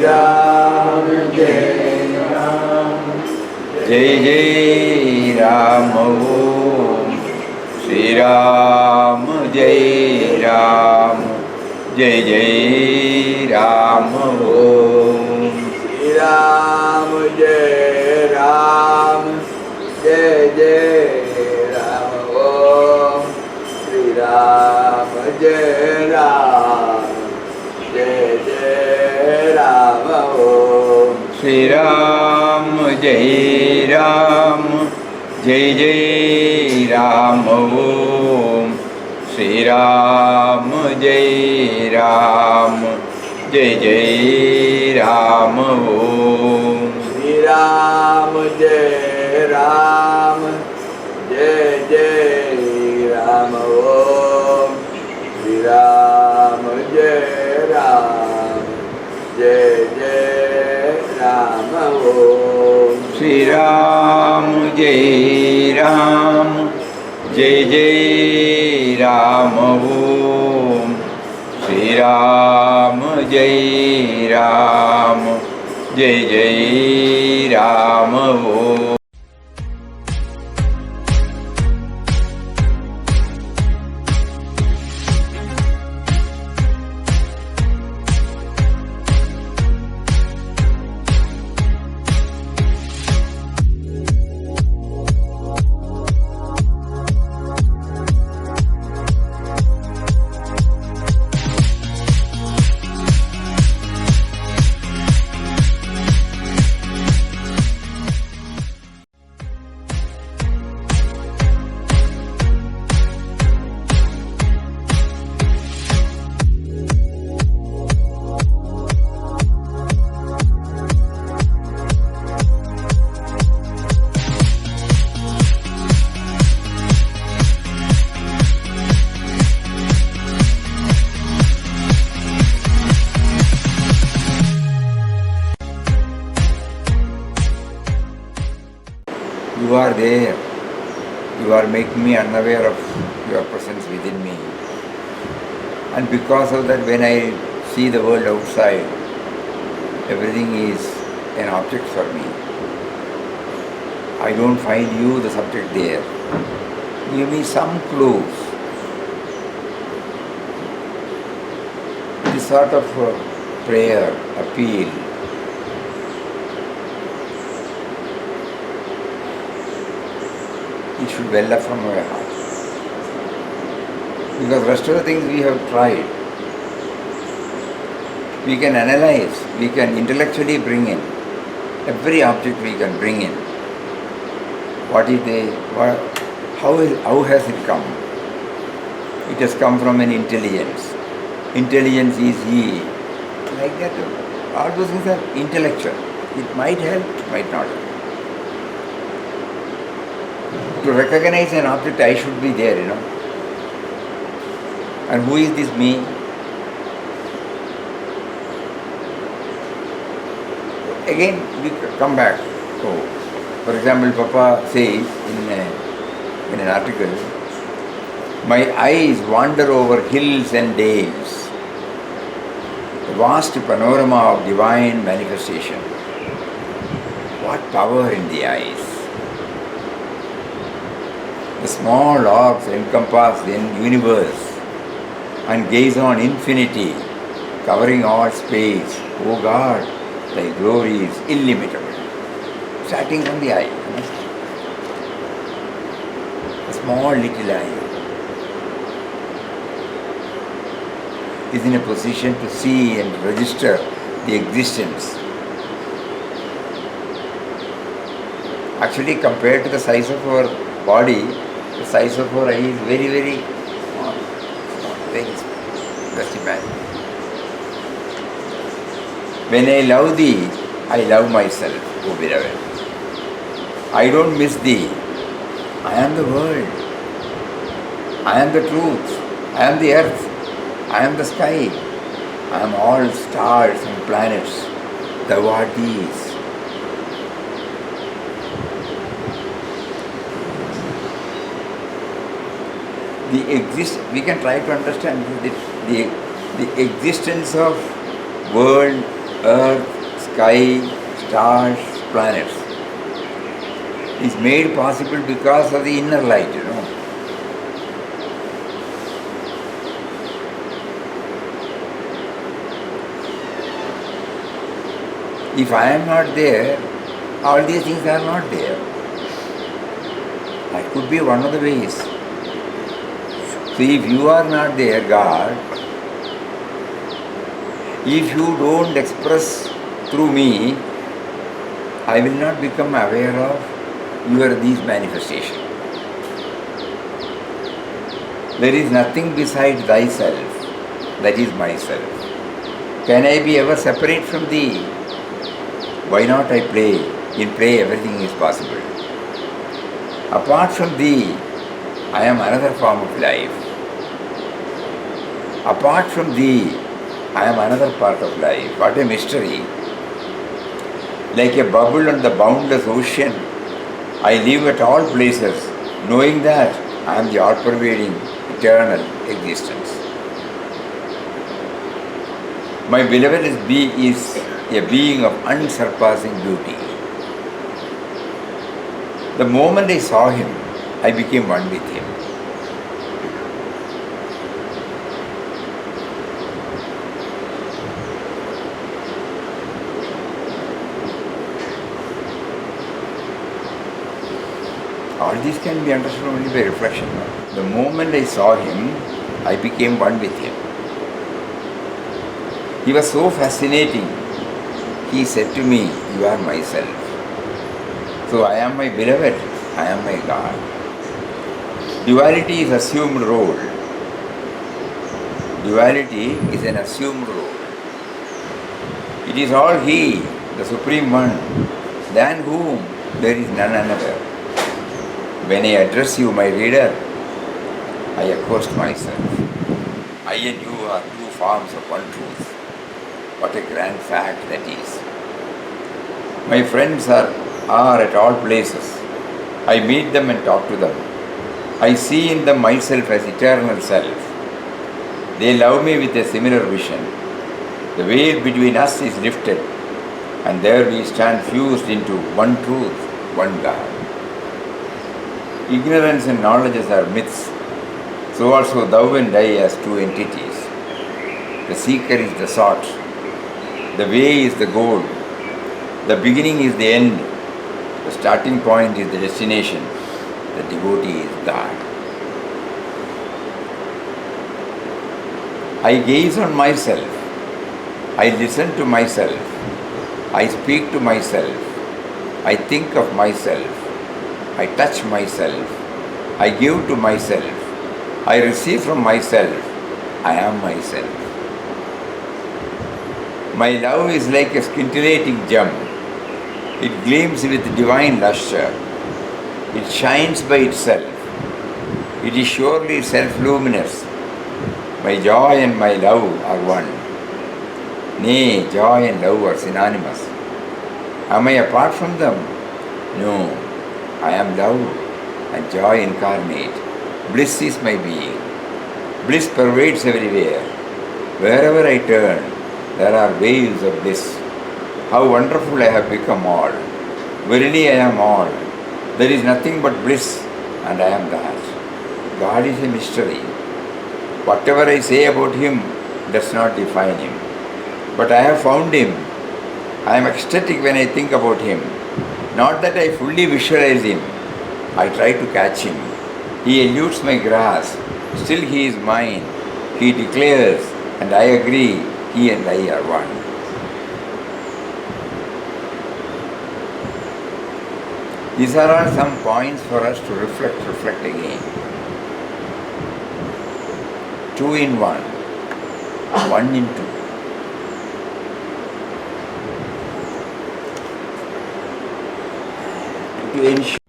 Ram, Jai Ram, Jai Jai Ram, Om Shri Ram, Jai Ram, Jai Jai Ram, Om Shri Ram, Jai Ram, Jai Jai Ram, Om Shri Ram, Jai Ram, Jai Jai Ram, Om Shri Ram, Jai Ram, Jai Jai Ram, Om Shri Ram, Jai Ram, Jai Jai Ram, Om Shri Ram, Jai Ram, Jai Jai Ram, Om Shri Ram, Jai Ram, Jai Jai Ram, Om Shri Ram, Jai Ram, Jai Jai Ram, Om Shri Ram, Jai Ram, Jai Jai Ram, Om You are there. You are making me unaware of your presence within me. And because of that, when I see the world outside, everything is an object for me. I don't find you, the subject, there. Give me some clues. This sort of prayer, appeal, it should well up from our heart. Because rest of the things we have tried. We can analyze, we can intellectually bring in. Every object we can bring in. What is how has it come? It has come from an intelligence. Intelligence is he. Like that. All those things are intellectual. It might help, might not help. To recognize an object, I should be there, And who is this me? Again, we come back. So, for example, Papa says in an article, my eyes wander over hills and dales, the vast panorama of divine manifestation. What power in the eyes! The small orbs encompass the universe and gaze on infinity, covering all space. O God, thy glory is illimitable. Starting from the eye. A small little eye is in a position to see and register the existence. Actually, compared to the size of our body, the size of our eye is very, very small. Very small. Just imagine. When I love thee, I love myself, O beloved. I don't miss thee. I am the world. I am the truth. I am the earth. I am the sky. I am all stars and planets. Thou art these. We can try to understand the existence of world, earth, sky, stars, planets is made possible because of the inner light, If I am not there, all these things are not there. That could be one of the ways. So if you are not there, God, if you don't express through me, I will not become aware of these manifestations. There is nothing beside thyself, that is myself. Can I be ever separate from thee? Why not I play? In play everything is possible. Apart from thee, I am another form of life. Apart from thee, I am another part of life. What a mystery. Like a bubble on the boundless ocean, I live at all places, knowing that I am the all-pervading, eternal existence. My beloved is a being of unsurpassing beauty. The moment I saw him, I became one with him. All this can be understood only by reflection. The moment I saw him, I became one with him. He was so fascinating. He said to me, you are myself. So I am my beloved, I am my God. Duality is assumed role. Duality is an assumed role. It is all He, the Supreme One, than whom there is none another. When I address you, my reader, I accost myself. I and you are two forms of one truth. What a grand fact that is. My friends are at all places. I meet them and talk to them. I see in them myself as eternal self. They love me with a similar vision. The veil between us is lifted, and there we stand fused into one truth, one God. Ignorance and knowledge are myths. So also thou and I as two entities. The seeker is the sought. The way is the goal. The beginning is the end. The starting point is the destination. The devotee is God. I gaze on myself. I listen to myself. I speak to myself. I think of myself. I touch myself. I give to myself. I receive from myself. I am myself. My love is like a scintillating gem. It gleams with divine luster. It shines by itself. It is surely self-luminous. My joy and my love are one. Nay, joy and love are synonymous. Am I apart from them? No. I am love and joy incarnate. Bliss is my being. Bliss pervades everywhere. Wherever I turn, there are waves of bliss. How wonderful I have become all. Verily I am all. There is nothing but bliss, and I am that. God is a mystery. Whatever I say about Him does not define Him. But I have found Him. I am ecstatic when I think about Him. Not that I fully visualize Him. I try to catch Him. He eludes my grasp. Still He is mine. He declares, and I agree, He and I are one. These are all some points for us to reflect again. 2 in 1, 1 in 2. To ensure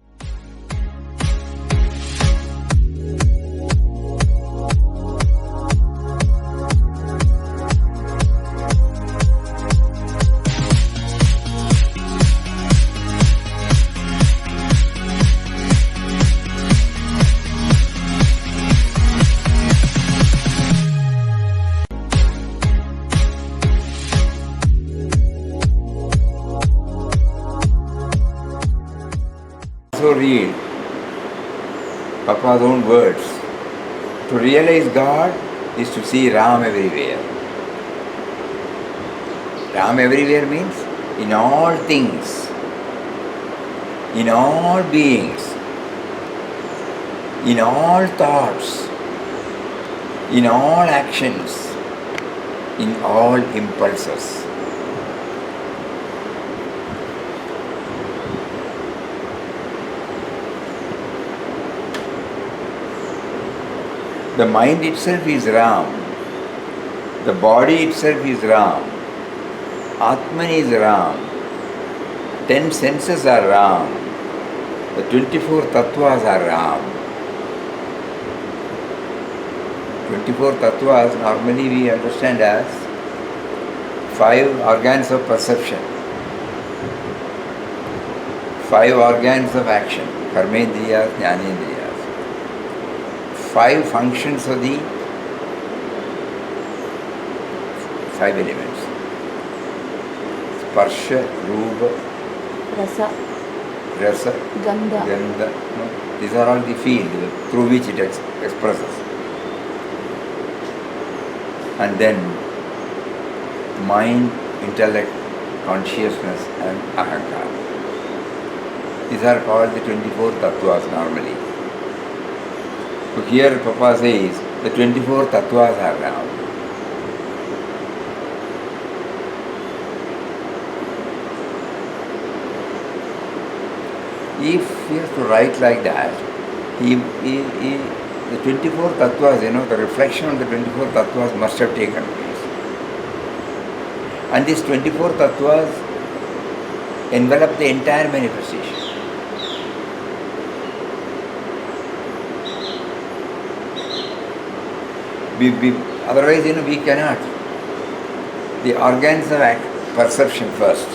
read Papa's own words. To realize God is to see Ram everywhere. Ram everywhere means in all things, in all beings, in all thoughts, in all actions, in all impulses. The mind itself is Ram. The body itself is Ram. Atman is Ram. 10 senses are Ram. The 24 tattvas are Ram. 24 tattvas normally we understand as 5 organs of perception, 5 organs of action, karmendriyas, jnanendriyas, 5 functions of the 5 elements. Sparsha, Rupa, Rasa, Gandha. No? These are all the field through which it expresses. And then mind, intellect, consciousness and ahankara. These are called the 24 tattvas normally. So here Papa says the 24 tattvas are now. If he has to write like that, the 24 tattvas, the reflection of the 24 tattvas must have taken place. And these 24 tattvas envelop the entire manifestation. Otherwise, we cannot. The organs of perception first.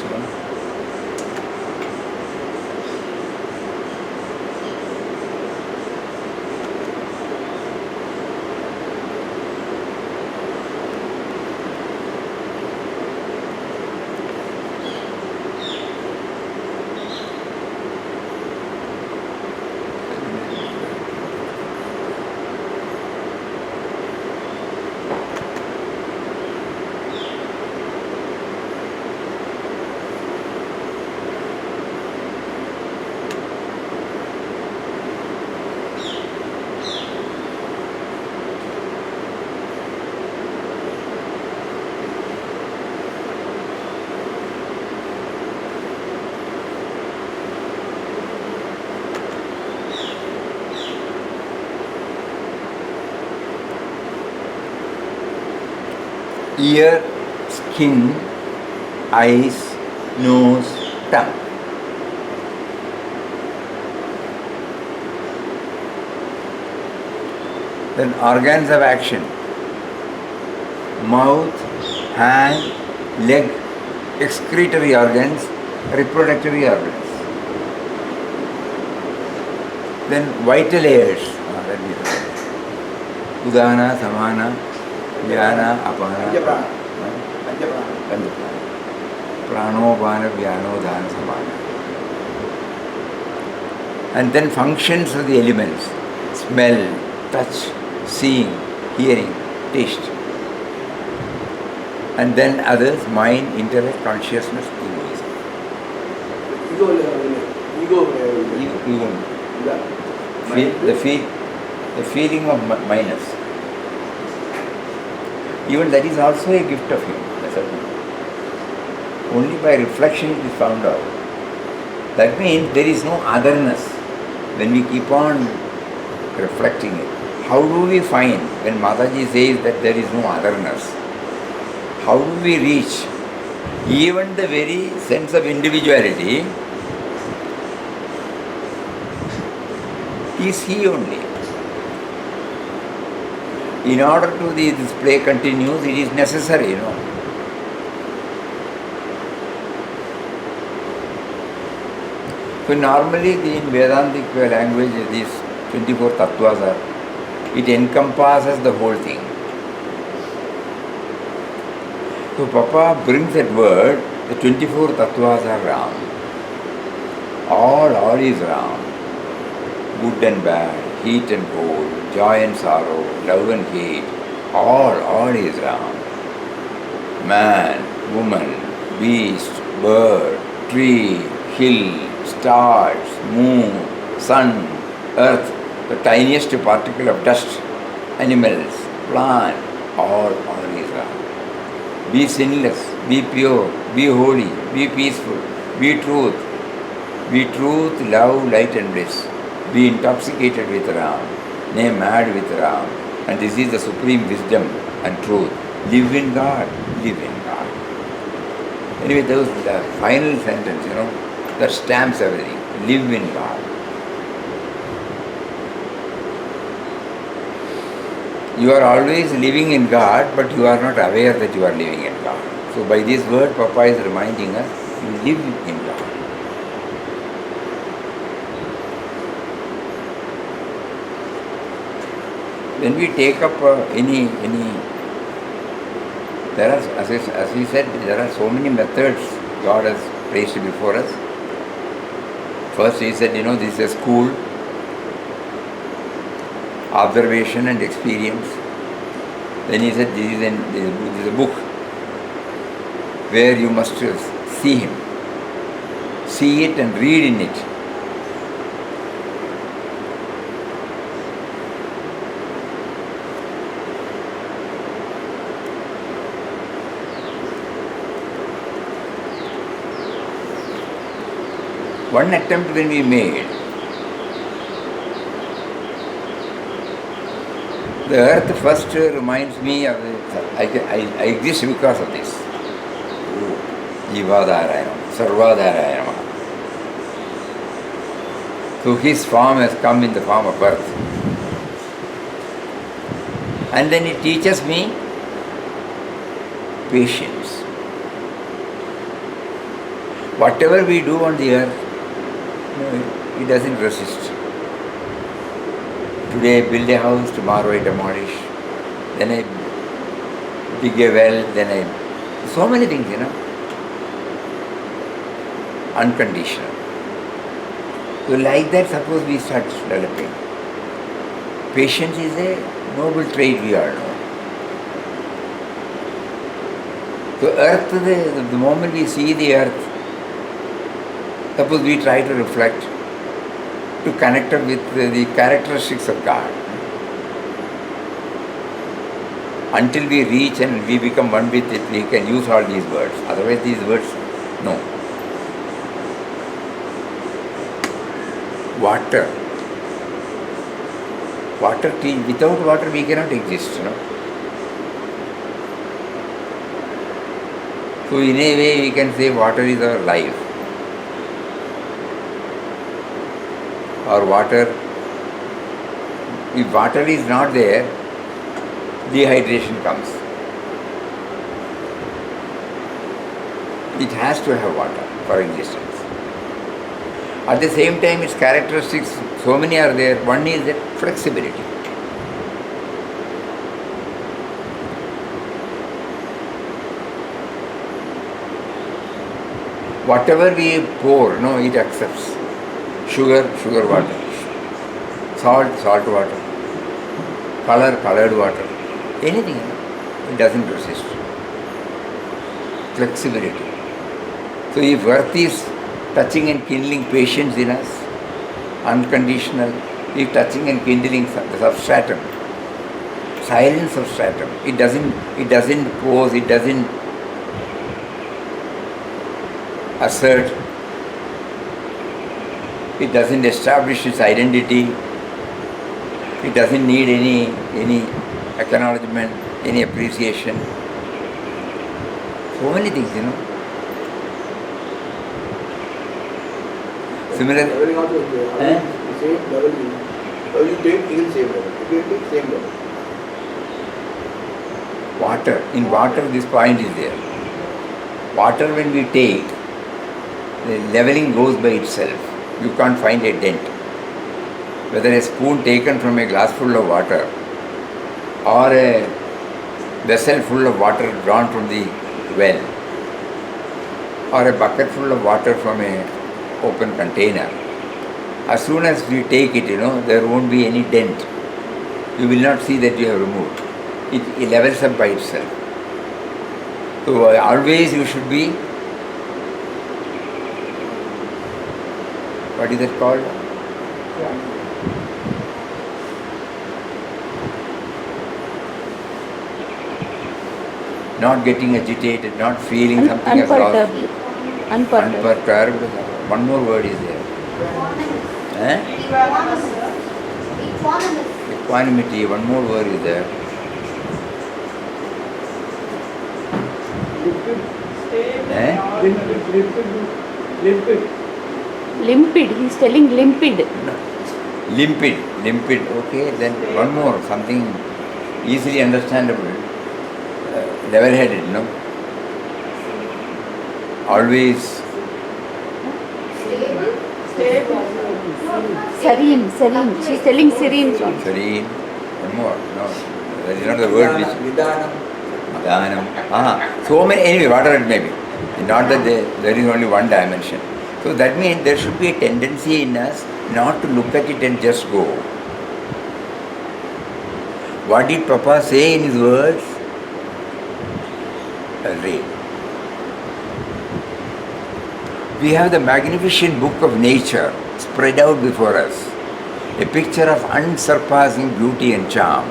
Ear, skin, eyes, nose, tongue. Then organs of action: mouth, hand, leg, excretory organs, reproductory organs. Then vital airs: udana, samana, Vyana, Apana, Pranopana, Vyano, Dana, Samana. And then functions of the elements: smell, touch, seeing, hearing, taste. And then others: mind, intellect, consciousness, egoism. The feeling of minus. Even that is also a gift of him. Only by reflection it is found out. That means there is no otherness. When we keep on reflecting it, how do we find, when Mataji says that there is no otherness, how do we reach even the very sense of individuality is he only. In order to this play continues, it is necessary, So normally in Vedantic language, these 24 tattvas are, it encompasses the whole thing. So Papa brings that word, the 24 tattvas are Ram. All is Ram. good and bad, heat and cold, joy and sorrow, love and hate, all is Ram. Man, woman, beast, bird, tree, hill, stars, moon, sun, earth, the tiniest particle of dust, animals, plant, all is Ram. Be sinless, be pure, be holy, be peaceful, be truth. Be truth, love, light and bliss. Be intoxicated with Ram. Nay, mad with Ram. And this is the supreme wisdom and truth. Live in God. Live in God. Anyway, the final sentence, that stamps everything. Live in God. You are always living in God, but you are not aware that you are living in God. So by this word, Papa is reminding us, you live in God. When we take up any, there are, as we said, there are so many methods God has placed before us. First he said, this is a school, observation and experience. Then he said, this is a book where you must see Him, see it and read in it. One attempt when we made, the earth first reminds me of I exist because of this. Jivadharayam, Sarvadharayam. So His form has come in the form of earth. And then it teaches me patience. Whatever we do on the earth, it doesn't resist. Today I build a house, tomorrow I demolish, then I dig a well, then I... So many things, unconditional. So like that, suppose we start developing. Patience is a noble trait, we all know. So earth, the moment we see the earth, suppose we try to reflect, to connect up with the characteristics of God. Until we reach and we become one with it, we can use all these words. Otherwise these words, no. Water. Without water we cannot exist, So in a way we can say water is our life. Or water, if water is not there, dehydration comes. It has to have water for existence. At the same time, its characteristics, so many are there. One is that flexibility. Whatever we pour, it accepts. Sugar water. Salt water. Colored water. Anything, it doesn't resist. Flexibility. So if earth is touching and kindling patience in us, unconditional, if touching and kindling the substratum, silent substratum, it doesn't pose, it doesn't assert, it doesn't establish its identity, it doesn't need any acknowledgement, any appreciation. So many things, Similar. Leveling out is there. Same level you take, he will same level. If you take same level. Water. In water this point is there. Water when we take, the leveling goes by itself. You can't find a dent. Whether a spoon taken from a glass full of water or a vessel full of water drawn from the well or a bucket full of water from a open container, As soon as we take it, there won't be any dent. You will not see that you have removed. It levels up by itself. So always you should be, what is it called? Not getting agitated, not feeling something as lost. Unperturbed. Unperturbed. One more word is there. Equanimity. One more word is there. Limpid. He's telling limpid. No. Limpid. Okay, then one more, something easily understandable. Level-headed, Always Serene. She's telling serene. serene. One more. No, that is not the word which. Dhanam. So many, anyway, whatever it may be. Not that there is only one dimension. So that means there should be a tendency in us not to look at it and just go. What did Papa say in his words? I'll read. We have the magnificent book of nature spread out before us, a picture of unsurpassing beauty and charm,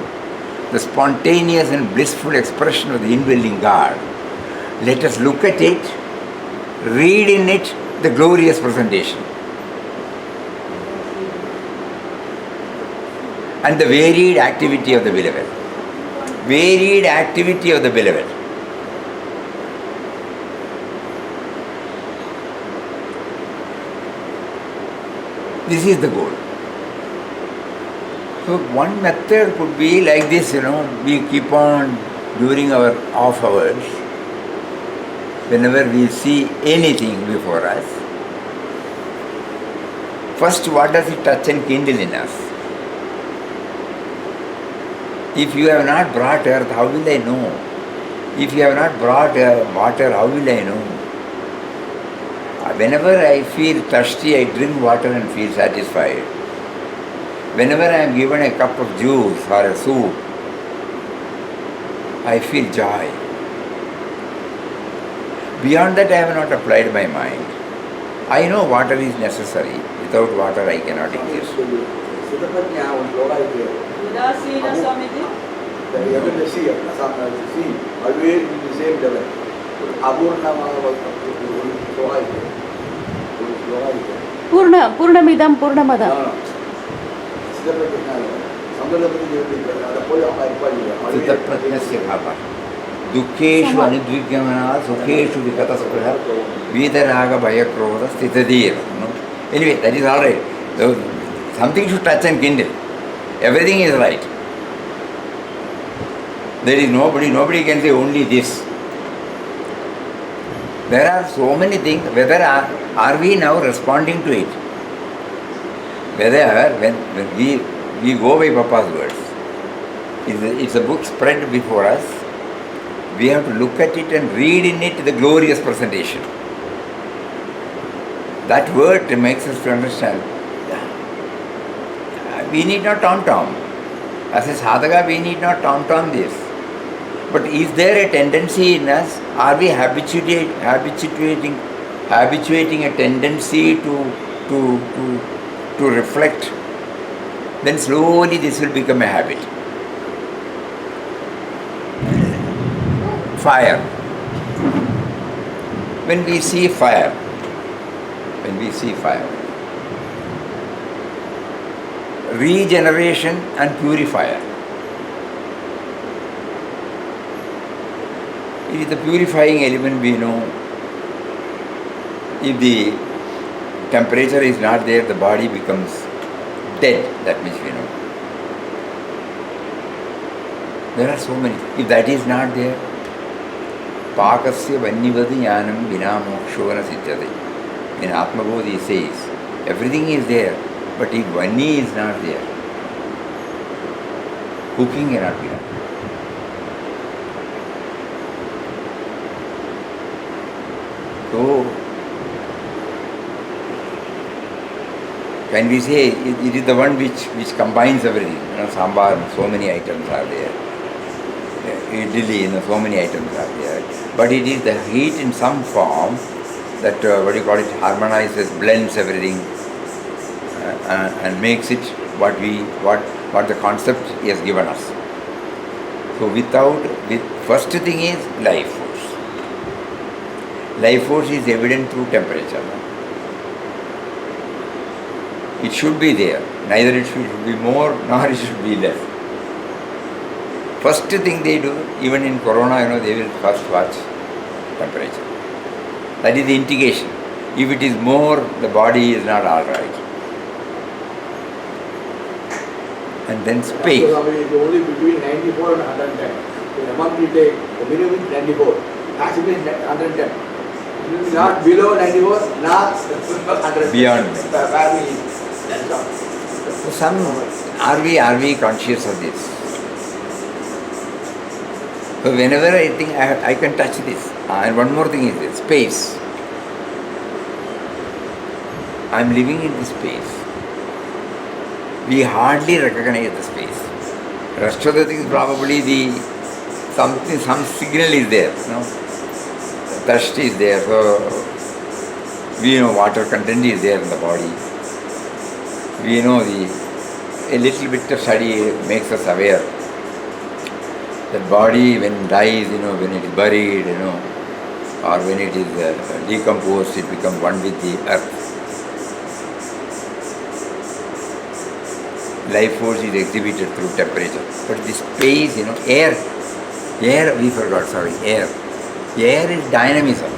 the spontaneous and blissful expression of the indwelling God. Let us look at it, read in it the glorious presentation, and the varied activity of the beloved. Varied activity of the beloved. This is the goal. So one method could be like this, we keep on during our off hours, whenever we see anything before us, first what does it touch and kindle in us? If you have not brought earth, how will I know? If you have not brought water, how will I know? Whenever I feel thirsty, I drink water and feel satisfied. Whenever I am given a cup of juice or a soup, I feel joy. Beyond that, I have not applied my mind. I know water is necessary. Without water, I cannot exist. Siddhapratnya ಒಂದು ಶ್ಲೋಕ ಇದೆ. ಉದಾಸೀನ Swamiji. The ability to see, always in the same level. ಅಪೂರ್ಣವಾದ ಒಂದು ಶ್ಲೋಕ ಇದೆ. ಒಂದು ಶ್ಲೋಕ ಇದೆ. ಪೂರ್ಣಮಿದಂ ಪೂರ್ಣಮದಂ. ಸಿದ್ಧಪ್ರಜ್ಞ ಸಂದರ್ಭದಲ್ಲಿ ಅದರ ಪೋಲಿ ಅಪಾಯಿಲ್ಲ. ಸಿದ್ಧಪ್ರಜ್ಞಸ್ಯ ಭಾವ. ದುಃಖೇಶು ಅನಿದ್ವಿಗ್ಯಮನ ಸುಖೇಶು ವಿಕತಸ್ಪೃಹ ವೀತರಾಗ ಭಯಕ್ರೋಧ ಸ್ಥಿತಧೀರ. Anyway, that is all right. Something should touch and kindle. Everything is right. There is nobody can say only this. There are so many things. Whether are we now responding to it? Whether when we go by Papa's words, it's a book spread before us. We have to look at it and read in it the glorious presentation. That word makes us to understand. We need not tom-tom. As a sadhaka, we need not tom-tom this. But is there a tendency in us? Are we habituating a tendency to reflect? Then slowly this will become a habit. Fire. When we see fire, regeneration and purifier. It is the purifying element we know. If the temperature is not there, the body becomes dead. That means we know. There are so many. If that is not there, Pakasya vanyivadi jnanam vina mokshona siddhyate. In Atmabodhi says, everything is there, but if Vani is not there, cooking cannot be done. So, Can we say it is the one which combines everything? Sambar, so many items are there. Idli, so many items are there. But it is the heat in some form that, harmonizes, blends everything and makes it what the concept has given us. So first thing is life force. Life force is evident through temperature. It should be there. Neither it should be more nor it should be less. First thing they do, even in corona, they will first watch temperature. That is the indication. If it is more, the body is not all right. And then space. So, it is only between 94 and 110. In a month we take the minimum is 94. Maximum is 110. It will be not below 94, not 100. Beyond. That's all. Are we conscious of this? So whenever I think I can touch this, and one more thing is this, space. I am living in this space. We hardly recognize the space. Rest of the things probably some signal is there. Thirst is there, so we know water content is there in the body. We know a little bit of study makes us aware that body when dies, when it is buried, or when it is decomposed, it becomes one with the earth. Life force is exhibited through temperature. But the space, air, we forgot, air. Air is dynamism.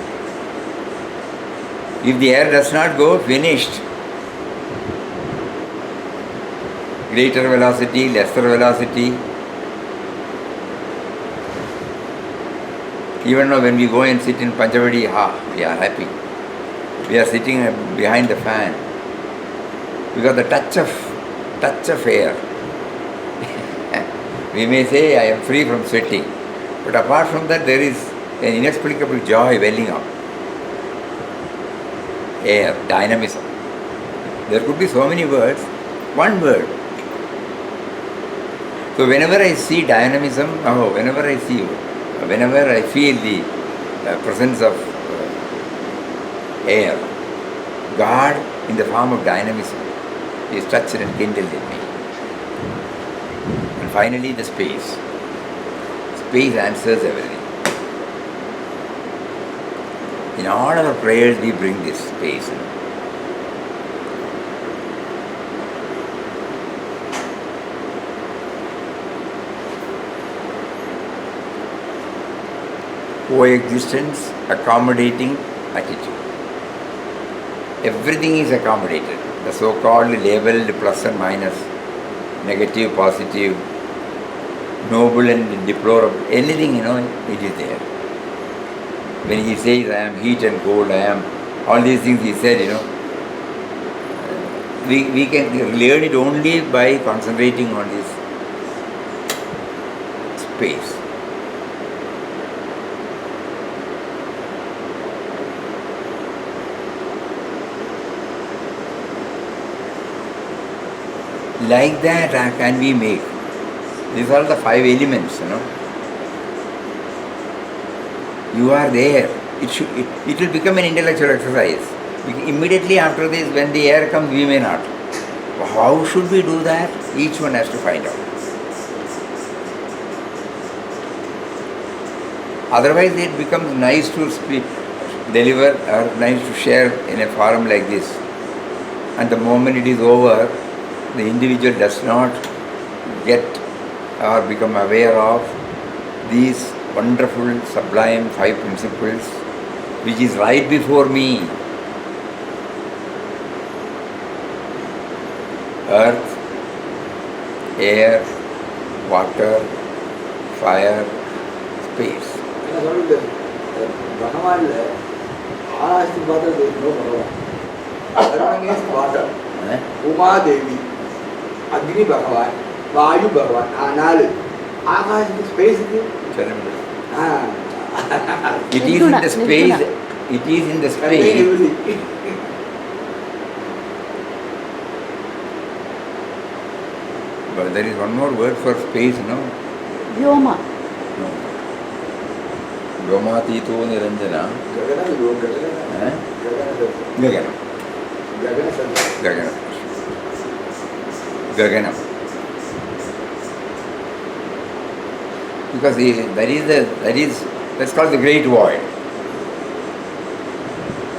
If the air does not go, finished. Greater velocity, lesser velocity. Even now when we go and sit in Panchavadi, we are happy. We are sitting behind the fan. We got the touch of air. We may say, I am free from sweating. But apart from that, there is an inexplicable joy welling up. Air, dynamism. There could be so many words. One word. So whenever I see dynamism, whenever I feel the presence of air, God in the form of dynamism is touched and kindled in me. And finally the space. Space answers everything. In all our prayers we bring this space. Coexistence, accommodating attitude. Everything is accommodated. The so-called labeled plus and minus, negative, positive, noble and deplorable, anything, it is there. When he says, I am heat and cold, I am, all these things he said, we can learn it only by concentrating on this space. Like that can we make. These are the 5 elements, You are there. It will become an intellectual exercise. Immediately after this, when the air comes, we may not. How should we do that? Each one has to find out. Otherwise, it becomes nice to deliver or nice to share in a forum like this. And the moment it is over, the individual does not get or become aware of these wonderful, sublime 5 principles which is right before me. Earth, air, water, fire, space. Bhagavan, Ahasti Bhadra, there is no Bhagavan. Bhagavan is water. Uma Devi, Agni Bhagavan, Vayu Bhagavan, Anal. Akash is space. It is in the space. It is in the space. There is one more word for space, no? Vyoma. No. Vyomatito Niranjana. Gagana is wrong. Gagana. Eh? Gagana. Gagana. Gagana. Gagana. Gaganam. Because that's called the great void.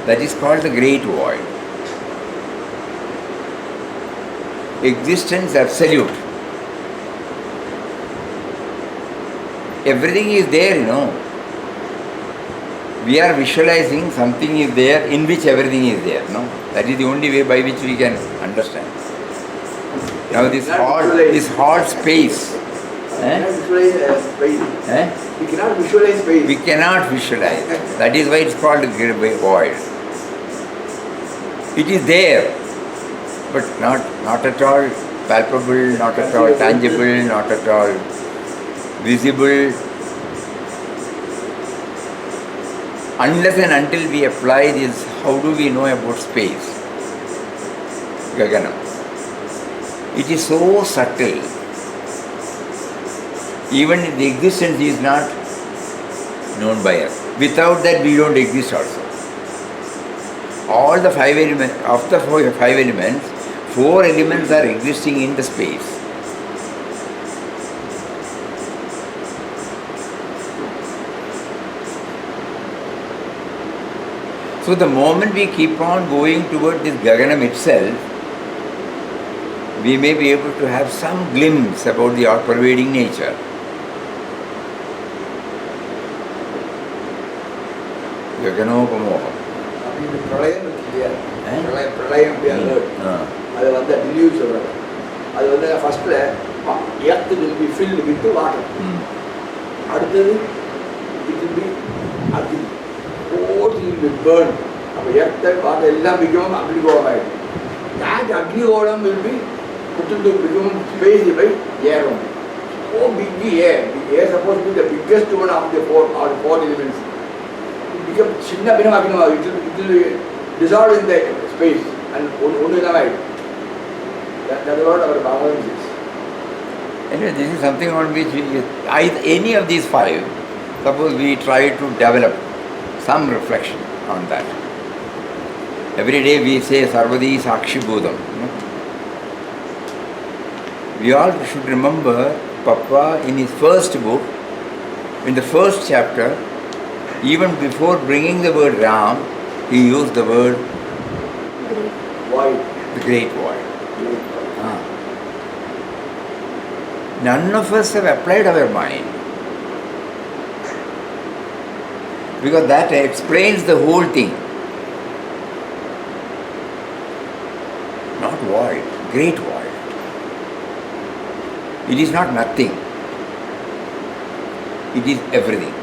That is called the great void. Existence absolute. Everything is there, you know. We are visualizing something is there in which everything is there, no? That is the only way by which we can understand. Now this hall space. We cannot visualize space. Eh? We cannot visualize space. We cannot visualize. That is why it's called the void. It is there, but not at all palpable, not at all tangible, not at all visible. Unless and until we apply this, how do we know about space? Gaganam. It is so subtle. Even the existence is not known by us. Without that, we don't exist also. All the five elements, of the five elements, 4 elements are existing in the space. So the moment we keep on going toward this Gaganam itself, we may be able to have some glimpse about the all-pervading nature. Gaganopamoham. இந்த பிரளயம் இருக்கு இல்லையா, Eh? பிரளயம் word அது வந்து டிலியூட் சொல்றாங்க. அது வந்து ஃபர்ஸ்ட்ல earth will be filled with water. அடுத்தது it will be Agni. Both will be burned. அப்போ எர்த் வாட்டர் எல்லாம் become அக்னிகோளம் ஆயிடும். That அக்னிகோளம் will be put into become space by air only. Oh, big air. The air supposed to be the biggest one of the four elements. Become சின்ன பின்னம் ஆகினோம். It will dissolve in the space and ஒன்று இல்லாமல் ஆகிடும். That is what our Bhagavan says. Anyway, this is something on which any of these 5, suppose we try to develop some reflection on that. Every day we say Sarvadi Sakshi Bhudam. We all should remember Papa in his first book, in the first chapter, even before bringing the word Ram, he used the word Void. the great void. None of us have applied our mind, because that explains the whole thing. Not void, great void. It is not nothing. It is everything.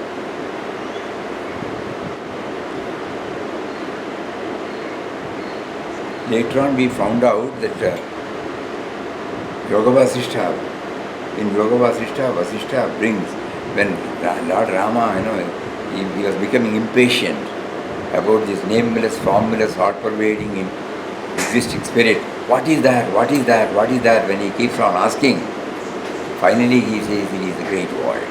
Later on we found out that Yoga Vasishtha, in Yoga Vasishtha, Vasishtha brings, when Lord Rama, he was becoming impatient about this nameless, formless, all-pervading, existing spirit. What is that? What is that? What is that? When he keeps on asking, finally he says it is the great void.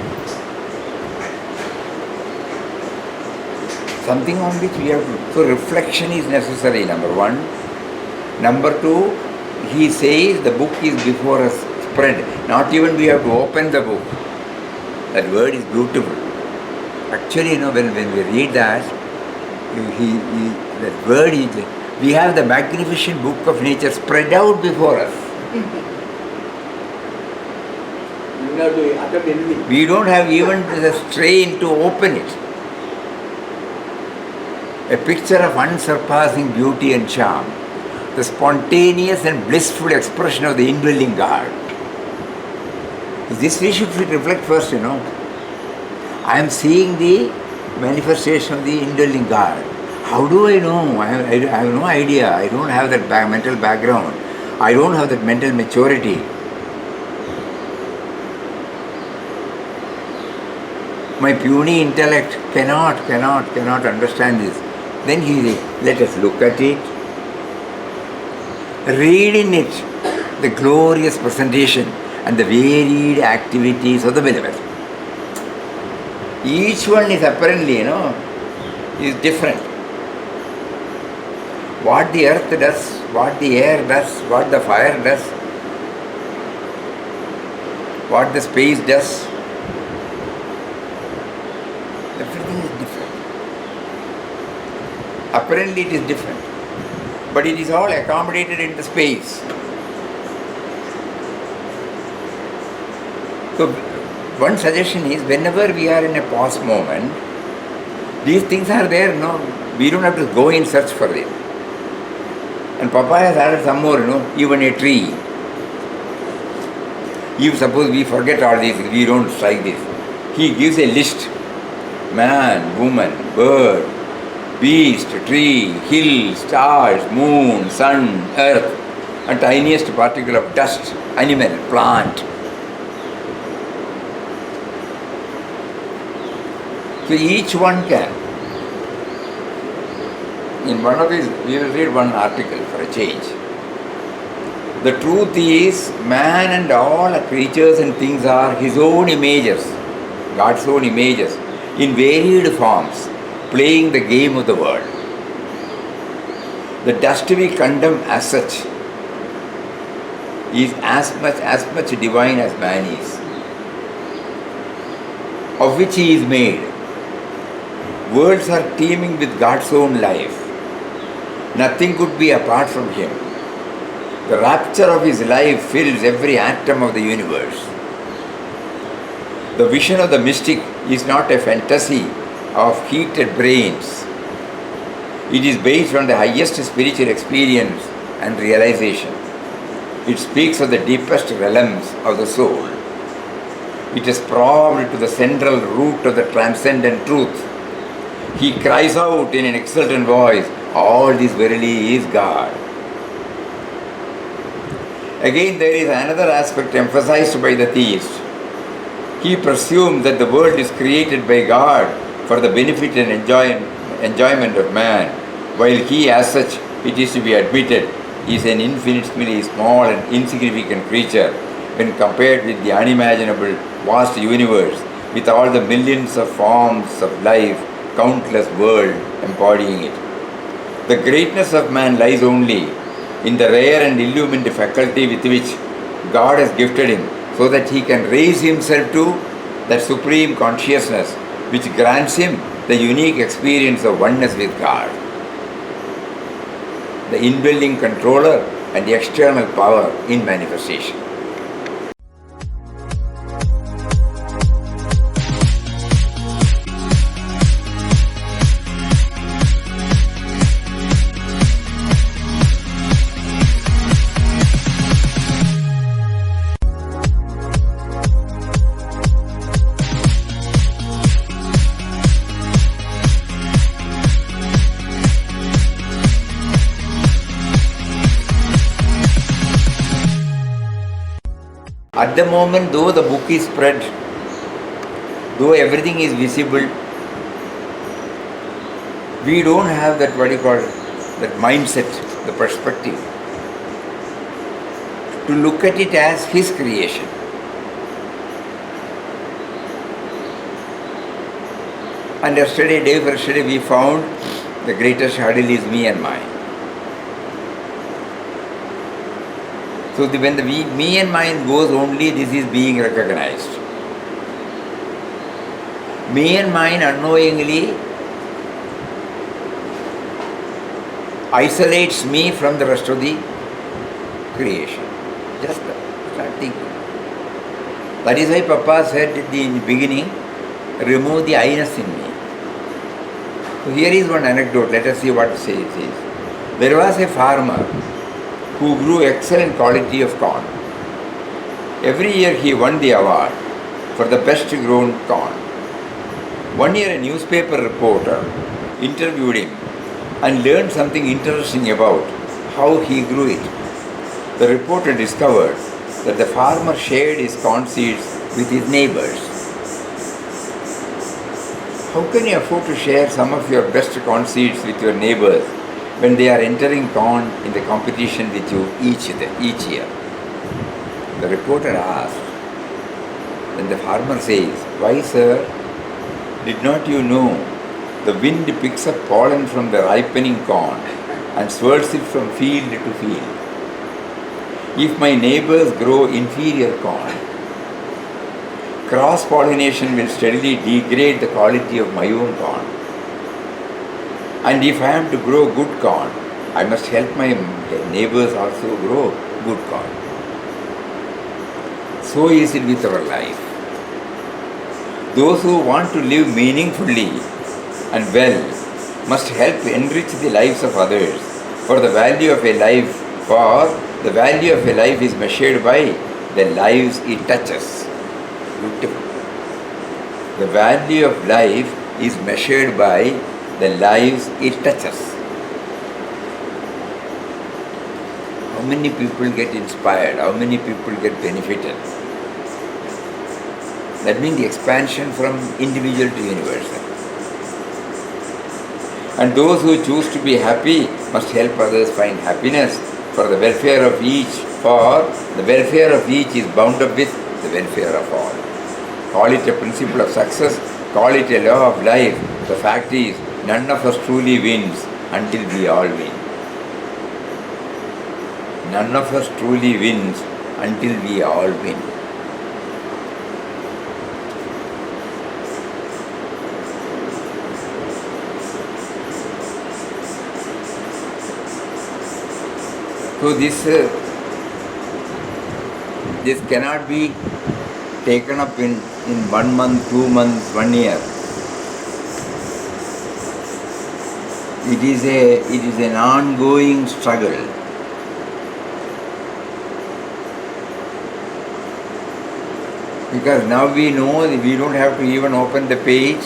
Something on which we have to... So reflection is necessary, number 1. Number 2, he says the book is before us, spread. Not even we have to open the book. That word is beautiful. Actually, when we read that, that word is... We have the magnificent book of nature spread out before us. You have to attempt anything. We don't have even the strain to open it. A picture of unsurpassing beauty and charm. The spontaneous and blissful expression of the indwelling God. This we should reflect first, I am seeing the manifestation of the indwelling God. How do I know? I have no idea. I don't have that mental background. I don't have that mental maturity. My puny intellect cannot understand this. Then he says, let us look at it. Read in it the glorious presentation and the varied activities of the benevolent. Each one is apparently, is different. What the earth does, what the air does, what the fire does, what the space does, everything is different. Apparently it is different, but it is all accommodated in the space. So one suggestion is, whenever we are in a pause moment, these things are there, we don't have to go in search for it. And Papa has added some more, even a tree. If suppose we forget all these, we don't strike this. He gives a list: man, woman, bird, beast, tree, hill, stars, moon, sun, earth, and tiniest particle of dust, animal, plant. So each one can. In one of these, we will read one article for a change. The truth is, man and all creatures and things are his own images, God's own images, in varied forms, playing the game of the world. The dust we condemn as such is as much divine as man is, of which he is made. Worlds are teeming with God's own life. Nothing could be apart from him. The rapture of his life fills every atom of the universe. The vision of the mystic is not a fantasy of heated brains. It is based on the highest spiritual experience and realization. It speaks of the deepest realms of the soul. It is probed to the central root of the transcendent truth. He cries out in an exultant voice, all this verily is God. Again, there is another aspect emphasized by the theist. He presumes that the world is created by God for the benefit and enjoyment of man, while he, as such, it is to be admitted, is an infinitesimally small and insignificant creature when compared with the unimaginable vast universe, with all the millions of forms of life, countless worlds embodying it. The greatness of man lies only in the rare and illumined faculty with which God has gifted him, so that he can raise himself to that supreme consciousness which grants him the unique experience of oneness with God, the indwelling controller and the external power in manifestation. At the moment, though the book is spread, though everything is visible, we don't have that, that mindset, the perspective, to look at it as his creation. And day for yesterday, we found the greatest hurdle is me and mine. So when the me and mine goes, only this is being recognized. Me and mine unknowingly isolates me from the rest of the creation. Just start thinking. That is why Papa said in the beginning, remove the I-ness in me. So here is one anecdote. Let us see what it says. There was a farmer who grew excellent quality of corn. Every year he won the award for the best grown corn. One year a newspaper reporter interviewed him and learned something interesting about how he grew it. The reporter discovered that the farmer shared his corn seeds with his neighbors. How can you afford to share some of your best corn seeds with your neighbors when they are entering corn in the competition with you each year? The reporter asked, when the farmer says, "Why, sir, did not you know the wind picks up pollen from the ripening corn and swirls it from field to field? If my neighbors grow inferior corn, cross-pollination will steadily degrade the quality of my own corn. And if I am to grow good corn, I must help my neighbors also grow good corn." So is it with our life. Those who want to live meaningfully and well must help enrich the lives of others. For the value of a life is measured by the lives it touches. Beautiful. The value of life is measured by the lives it touches. How many people get inspired? How many people get benefited? That means the expansion from individual to universal. And those who choose to be happy must help others find happiness for the welfare of each, for the welfare of each is bound up with the welfare of all. Call it a principle of success, call it a law of life. The fact is, none of us truly wins until we all win. None of us truly wins until we all win. So this cannot be taken up in 1 month, 2 months, 1 year. It is an ongoing struggle. Because now we know that we don't have to even open the page,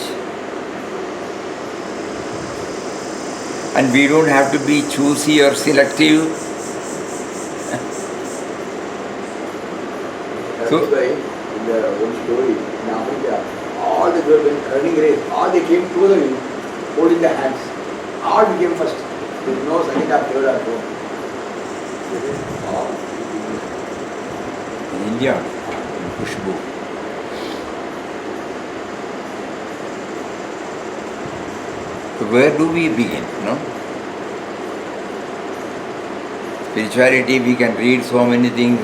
and we don't have to be choosy or selective. That's why in the old story in Africa, all the girls went running race, all they came together holding their hands. All became first. There is no second or third or fourth. All. In India, in Khushbu. So where do we begin? No? Spirituality, we can read so many things,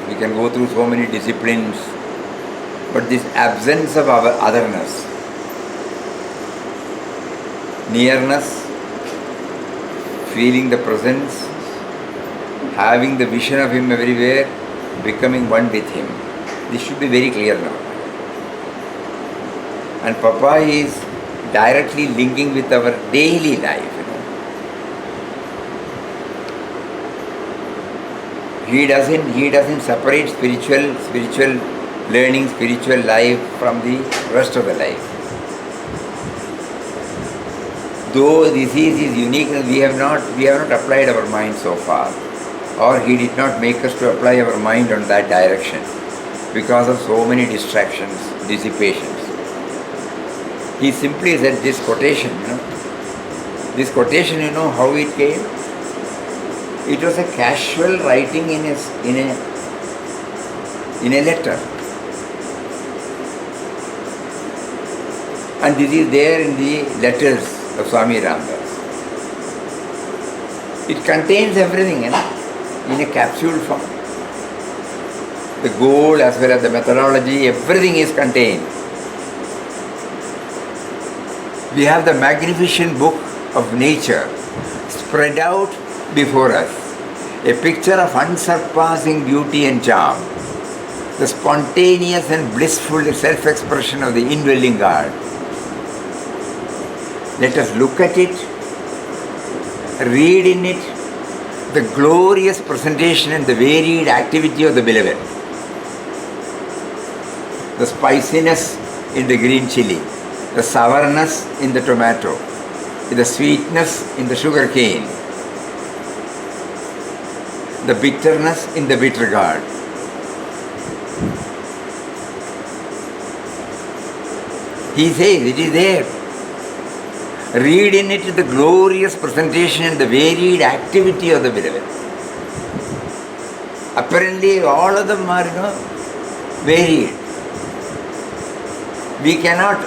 we can go through so many disciplines, but this absence of our otherness, nearness, feeling the presence, having the vision of Him everywhere, becoming one with Him, this should be very clear now. And Papa is directly linking with our daily life. He doesn't separate spiritual learning, spiritual life from the rest of the life. Though this is his uniqueness, we have not applied our mind so far, or he did not make us to apply our mind on that direction because of so many distractions, dissipations. He simply said this quotation, This quotation, how it came? It was a casual writing in a letter. And this is there in the letters of Swami Ramdas. It contains everything in a capsule form. The goal as well as the methodology, everything is contained. We have the magnificent book of nature spread out before us, a picture of unsurpassing beauty and charm, the spontaneous and blissful self-expression of the indwelling God. Let us look at it, read in it the glorious presentation and the varied activity of the Beloved. The spiciness in the green chili, the sourness in the tomato, the sweetness in the sugar cane, the bitterness in the bitter gourd. He says it is there. Read in it the glorious presentation and the varied activity of the Beloved. Apparently, all of them are, varied. We cannot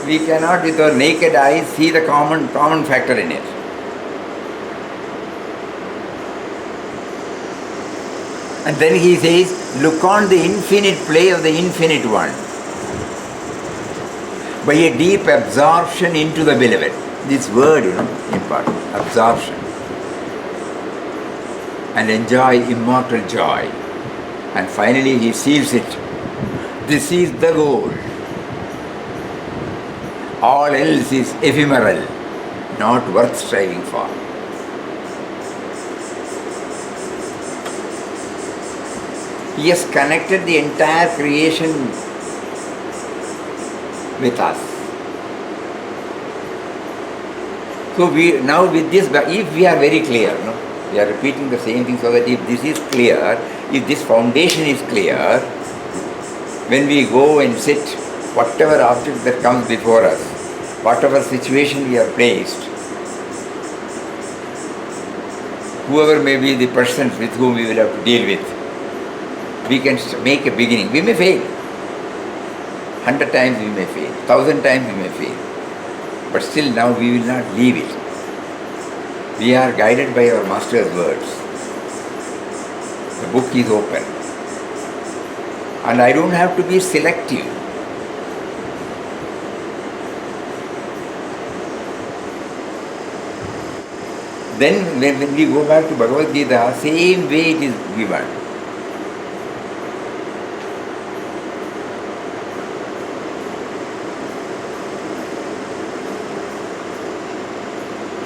with our naked eyes see the common factor in it. And then he says, look on the infinite play of the infinite one by a deep absorption into the beloved. This word, important, absorption. And enjoy immortal joy. And finally he seals it. This is the goal. All else is ephemeral, not worth striving for. He has connected the entire creation with us. So now with this, if we are very clear, we are repeating the same thing so that if this is clear, if this foundation is clear, when we go and sit, whatever object that comes before us, whatever situation we are placed, whoever may be the persons with whom we will have to deal with, we can make a beginning. We may fail. 100 times we may fail. 1,000 times we may fail. But still now we will not leave it. We are guided by our Master's words. The book is open. And I don't have to be selective. Then when we go back to Bhagavad Gita, same way it is given.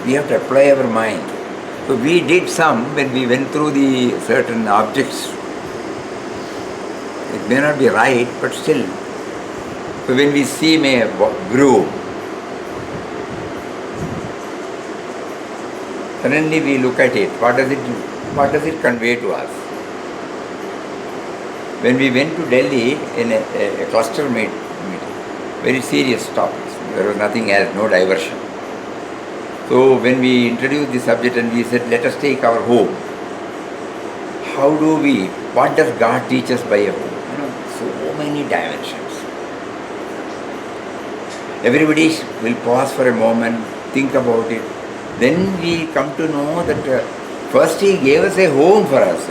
We have to apply our mind. So we did some when we went through the certain objects. It may not be right, but still. So when we see a broom, suddenly we look at it. What does it do? What does it convey to us? When we went to Delhi in a cluster meeting, very serious topics. There was nothing else, no diversion. So when we introduced the subject and we said, let us take our home. What does God teach us by a home? So many dimensions. Everybody will pause for a moment, think about it. Then we come to know that first He gave us a home for us,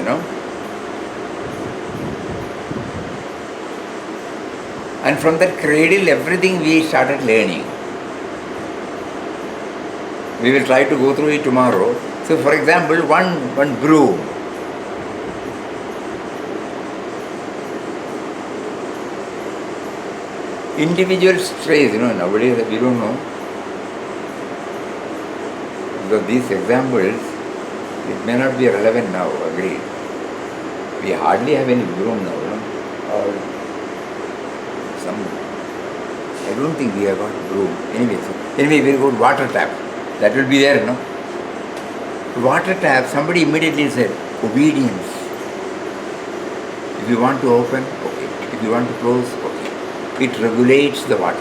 And from that cradle, everything we started learning. We will try to go through it tomorrow. So for example, one broom. Individual strays, nowadays we don't know. Because these examples, it may not be relevant now, agreed. We hardly have any broom now, or I don't think we have got broom. Anyway, we'll go to water tap. That will be there, Water tap, somebody immediately said, obedience. If you want to open, okay. If you want to close, okay. It regulates the water.